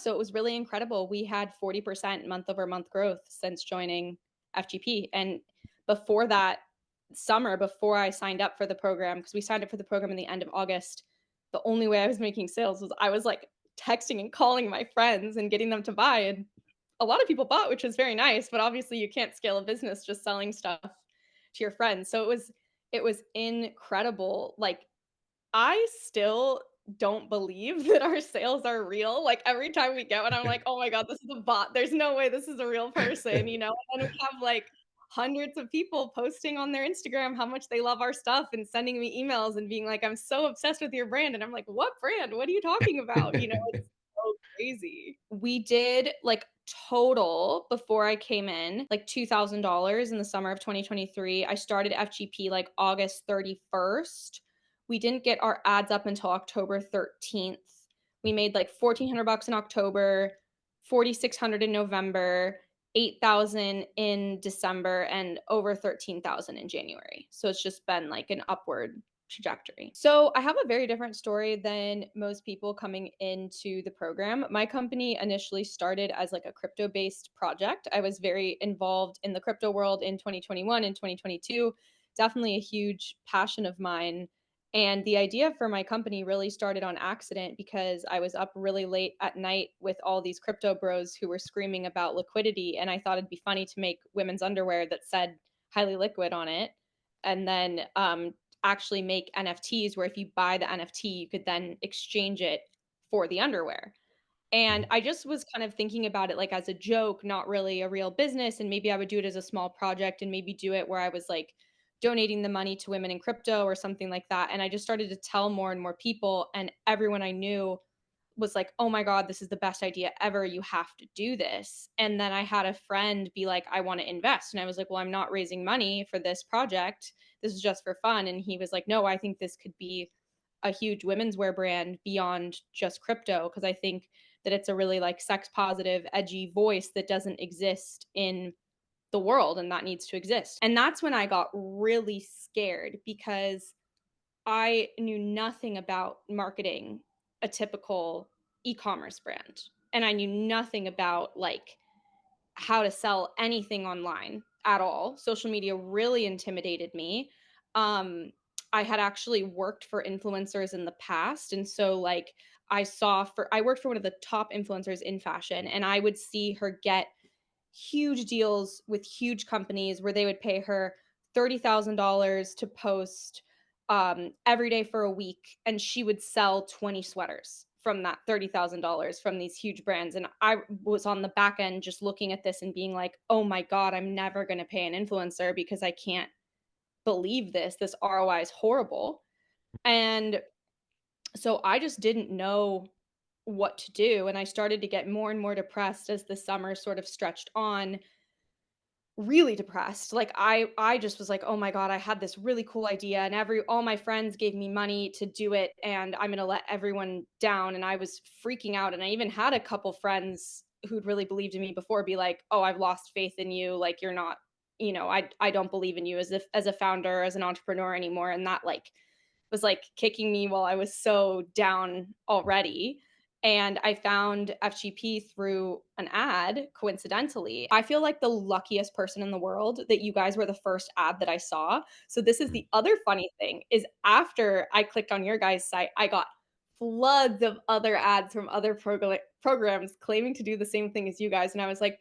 So it was really incredible. We had 40% month over month growth since joining FGP. And before that summer, before I signed up for the program, because we signed up for the program in the end of August, the only way I was making sales was I was like texting and calling my friends and getting them to buy. And a lot of people bought, which was very nice, but obviously you can't scale a business just selling stuff to your friends. So it was incredible. Like I still don't believe that our sales are real. Like, every time we get one, I'm like, "Oh my god, this is a bot. There's no way this is a real person," you know? And we have, like, hundreds of people posting on their Instagram how much they love our stuff and sending me emails and being like, "I'm so obsessed with your brand," and I'm like, "What brand? What are you talking about?" You know, it's so crazy. We did, like, total before I came in, like, $2,000 in the summer of 2023. I started FGP, like, August 31st. We didn't get our ads up until October 13th. We made like 1,400 bucks in October, 4,600 in November, 8,000 in December, and over 13,000 in January. So it's just been like an upward trajectory. So I have a very different story than most people coming into the program. My company initially started as like a crypto based project. I was very involved in the crypto world in 2021 and 2022. Definitely a huge passion of mine, and the idea for my company really started on accident because I was up really late at night with all these crypto bros who were screaming about liquidity. And I thought it'd be funny to make women's underwear that said highly liquid on it. And then actually make NFTs where if you buy the NFT, you could then exchange it for the underwear. And I just was kind of thinking about it like as a joke, not really a real business. And maybe I would do it as a small project and maybe do it where I was like donating the money to women in crypto or something like that. And I just started to tell more and more people, and everyone I knew was like, "Oh my god, this is the best idea ever. You have to do this." And then I had a friend be like, "I want to invest." And I was like, "Well, I'm not raising money for this project. This is just for fun." And he was like, "No, I think this could be a huge women's wear brand beyond just crypto because I think that it's a really like sex positive, edgy voice that doesn't exist in the world and that needs to exist." And that's when I got really scared because I knew nothing about marketing a typical e-commerce brand. And I knew nothing about like how to sell anything online at all. Social media really intimidated me. Um, I had actually worked for influencers in the past. And so, like, I worked for one of the top influencers in fashion, and I would see her get huge deals with huge companies where they would pay her $30,000 to post every day for a week, and she would sell 20 sweaters from that $30,000 from these huge brands. And I was on the back end just looking at this and being like, oh my God, I'm never going to pay an influencer because I can't believe this. This ROI is horrible. And so I just didn't know what to do. And I started to get more and more depressed as the summer sort of stretched on, really depressed. Like I just was like, "Oh my god, I had this really cool idea and every all my friends gave me money to do it and I'm going to let everyone down." And I was freaking out, and I even had a couple friends who'd really believed in me before be like, "Oh, I've lost faith in you. Like you're not, I don't believe in you as if as a founder, as an entrepreneur anymore." And that like was like kicking me while I was so down already. And I found FGP through an ad coincidentally. I feel like the luckiest person in the world that you guys were the first ad that I saw. So this is the other funny thing is after I clicked on your guys' site, I got floods of other ads from other programs claiming to do the same thing as you guys. And I was like,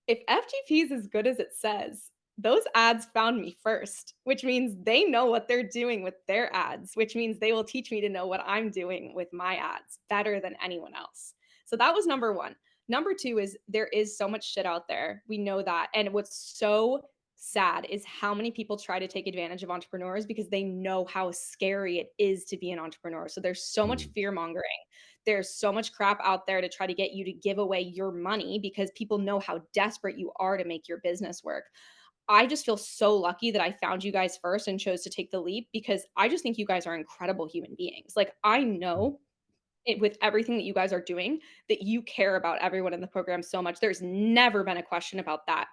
if FGP is as good as it says, those ads found me first, which means they know what they're doing with their ads, which means they will teach me to know what I'm doing with my ads better than anyone else. So that was number one. Number two is there is so much shit out there. We know that. And what's so sad is how many people try to take advantage of entrepreneurs because they know how scary it is to be an entrepreneur. So there's so much Mm. fear mongering. There's so much crap out there to try to get you to give away your money because people know how desperate you are to make your business work. I just feel so lucky that I found you guys first and chose to take the leap because I just think you guys are incredible human beings. Like, I know it, with everything that you guys are doing, that you care about everyone in the program so much. There's never been a question about that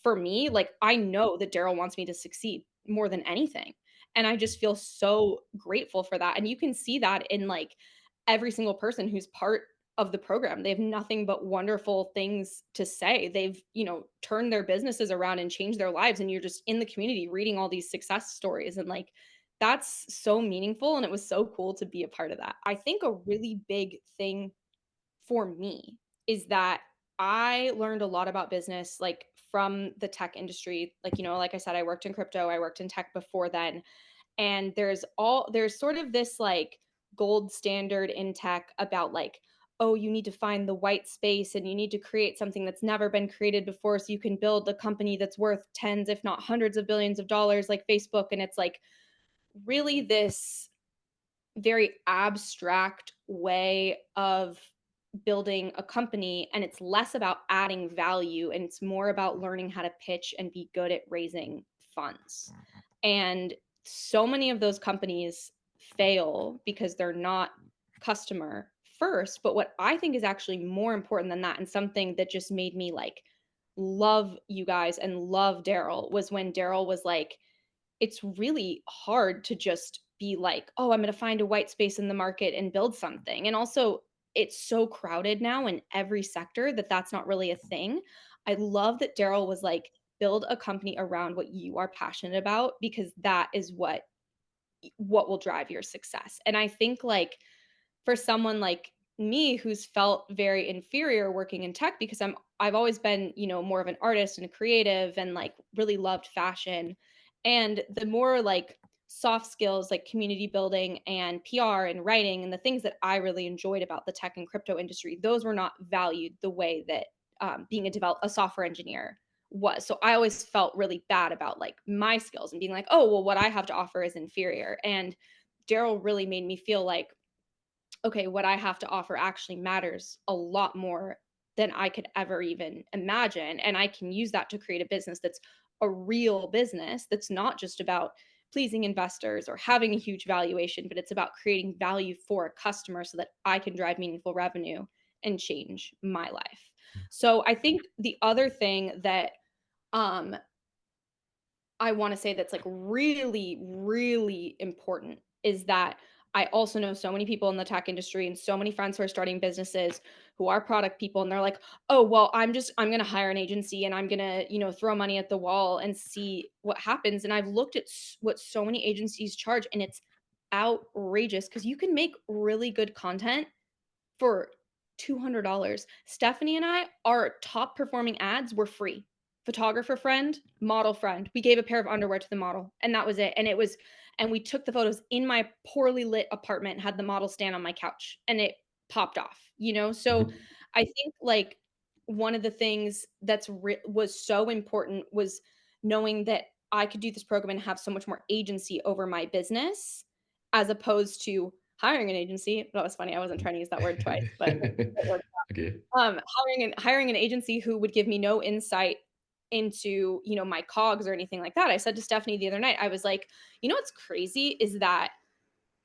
for me. Like, I know that Daryl wants me to succeed more than anything. And I just feel so grateful for that. And you can see that in like every single person who's part of the program. They have nothing but wonderful things to say. They've, turned their businesses around and changed their lives, and you're just in the community reading all these success stories, and like that's so meaningful, and it was so cool to be a part of that. I think a really big thing for me is that I learned a lot about business like from the tech industry. Like, like I said, I worked in crypto, I worked in tech before then. And there's sort of this like gold standard in tech about like, oh, you need to find the white space and you need to create something that's never been created before so you can build a company that's worth tens, if not hundreds of billions of dollars like Facebook. And it's like really this very abstract way of building a company, and it's less about adding value and it's more about learning how to pitch and be good at raising funds. And so many of those companies fail because they're not customer first. But what I think is actually more important than that, and something that just made me like love you guys and love Daryl, was when Daryl was like, it's really hard to just be like, "Oh, I'm gonna find a white space in the market and build something." And also, it's so crowded now in every sector that that's not really a thing. I love that Daryl was like, "Build a company around what you are passionate about because that is what will drive your success." And I think like for someone like me who's felt very inferior working in tech because I've always been, more of an artist and a creative and like really loved fashion. And the more like soft skills like community building and PR and writing and the things that I really enjoyed about the tech and crypto industry, those were not valued the way that being a software engineer was. So I always felt really bad about like my skills and being like, oh, well, what I have to offer is inferior. And Daryl really made me feel like, okay, what I have to offer actually matters a lot more than I could ever even imagine. And I can use that to create a business that's a real business that's not just about pleasing investors or having a huge valuation, but it's about creating value for a customer so that I can drive meaningful revenue and change my life. So I think the other thing that um I want to say that's like really, really important is that I also know so many people in the tech industry and so many friends who are starting businesses who are product people. And they're like, oh, well, I'm going to hire an agency and I'm going to, throw money at the wall and see what happens. And I've looked at what so many agencies charge, and it's outrageous because you can make really good content for $200. Stephanie and I, our top performing ads were free. Photographer friend, model friend. We gave a pair of underwear to the model, and that was it. And we took the photos in my poorly lit apartment, had the model stand on my couch, and it popped off. So Mhm. I think like one of the things was so important was knowing that I could do this program and have so much more agency over my business as opposed to hiring an agency. That was funny. I wasn't trying to use that word twice, but Okay. hiring an agency who would give me no insight into, my cogs or anything like that. I said to Stephanie the other night, I was like, what's crazy is that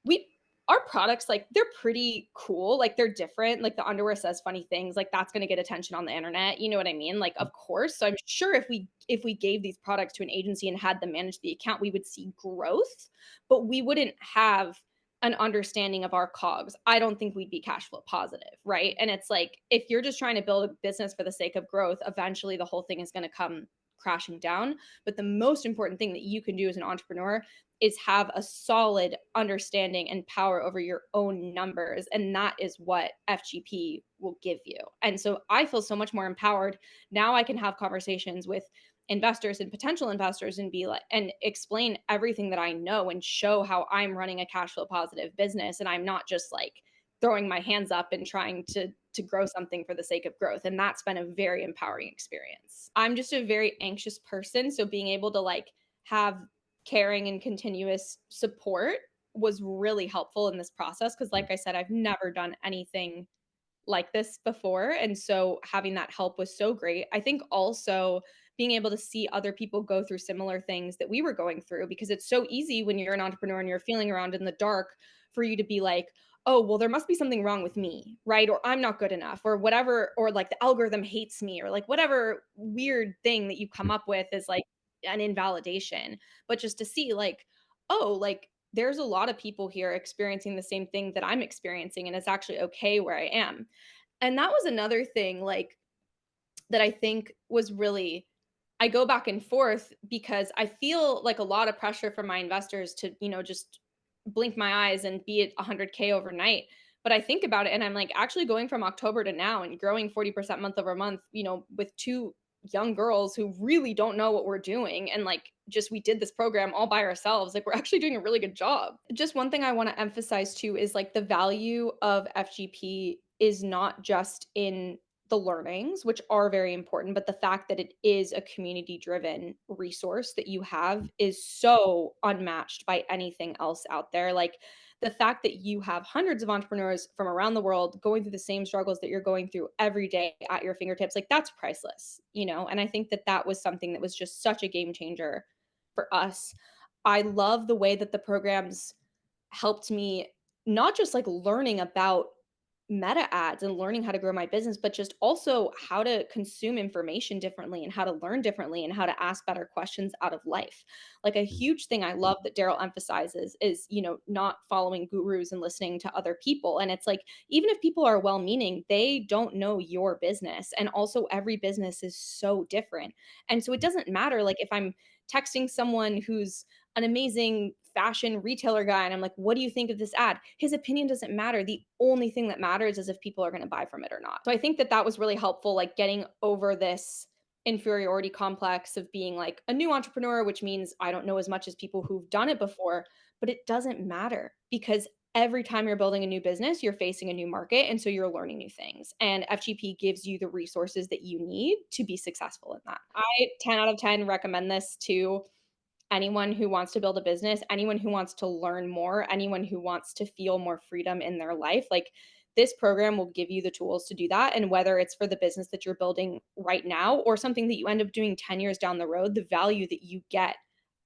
we our products, like, they're pretty cool, like, they're different, like, the underwear says funny things, like, that's gonna get attention on the internet, you know what I mean? Like, of course, so I'm sure if we gave these products to an agency and had them manage the account, we would see growth, but we wouldn't have an understanding of our cogs. I don't think we'd be cash flow positive, right? And it's like, if you're just trying to build a business for the sake of growth, eventually the whole thing is gonna come crashing down, but the most important thing that you can do as an entrepreneur is have a solid understanding and power over your own numbers. And that is what FGP will give you. And so I feel so much more empowered. Now I can have conversations with investors and potential investors and be like, and explain everything that I know and show how I'm running a cash flow positive business. And I'm not just like throwing my hands up and trying to grow something for the sake of growth. And that's been a very empowering experience. I'm just a very anxious person. So being able to like have caring and continuous support was really helpful in this process because like I said, I've never done anything like this before, and so having that help was so great. I think also being able to see other people go through similar things that we were going through, because it's so easy when you're an entrepreneur and you're feeling around in the dark for you to be like, oh, well, there must be something wrong with me, right? Or I'm not good enough, or whatever, or like the algorithm hates me, or like whatever weird thing that you come up with is like an invalidation. But just to see like, oh, like there's a lot of people here experiencing the same thing that I'm experiencing, and it's actually okay where I am. And that was another thing, like, that I think was really I go back and forth because I feel like a lot of pressure from my investors to, just blink my eyes and be at 100K overnight. But I think about it and I'm like, actually going from October to now and growing 40% month over month, with two young girls who really don't know what we're doing. And like, just we did this program all by ourselves. Like, we're actually doing a really good job. Just one thing I want to emphasize too is like the value of FGP is not just in the learnings, which are very important, but the fact that it is a community driven resource that you have is so unmatched by anything else out there. Like the fact that you have hundreds of entrepreneurs from around the world going through the same struggles that you're going through every day at your fingertips, like that's priceless. And I think that that was something that was just such a game changer for us. I love the way that the programs helped me not just like learning about meta ads and learning how to grow my business, but just also how to consume information differently and how to learn differently and how to ask better questions out of life. Like a Mm, huge thing I love that Daryl emphasizes is, not following gurus and listening to other people. And it's like, even if people are well meaning, they don't know your business. And also, every business is so different. And so it mm, doesn't matter, like, if I'm texting someone who's an amazing fashion retailer guy and I'm like, "What do you think of this ad?" His opinion doesn't matter. The only thing that matters is if people are going to buy from it or not. So I think that that was really helpful, like getting over this inferiority complex of being like a new entrepreneur, which means I don't know as much as people who've done it before, but it doesn't matter because every time you're building a new business, you're facing a new market and so you're learning new things. And FGP gives you the resources that you need to be successful in that. I 10 out of 10 recommend this to anyone who wants to build a business, anyone who wants to learn more, anyone who wants to feel more freedom in their life. Like this program will give you the tools to do that. And whether it's for the business that you're building right now or something that you end up doing 10 years down the road, the value that you get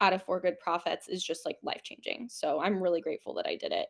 out of For Good Profits is just like life changing. So I'm really grateful that I did it.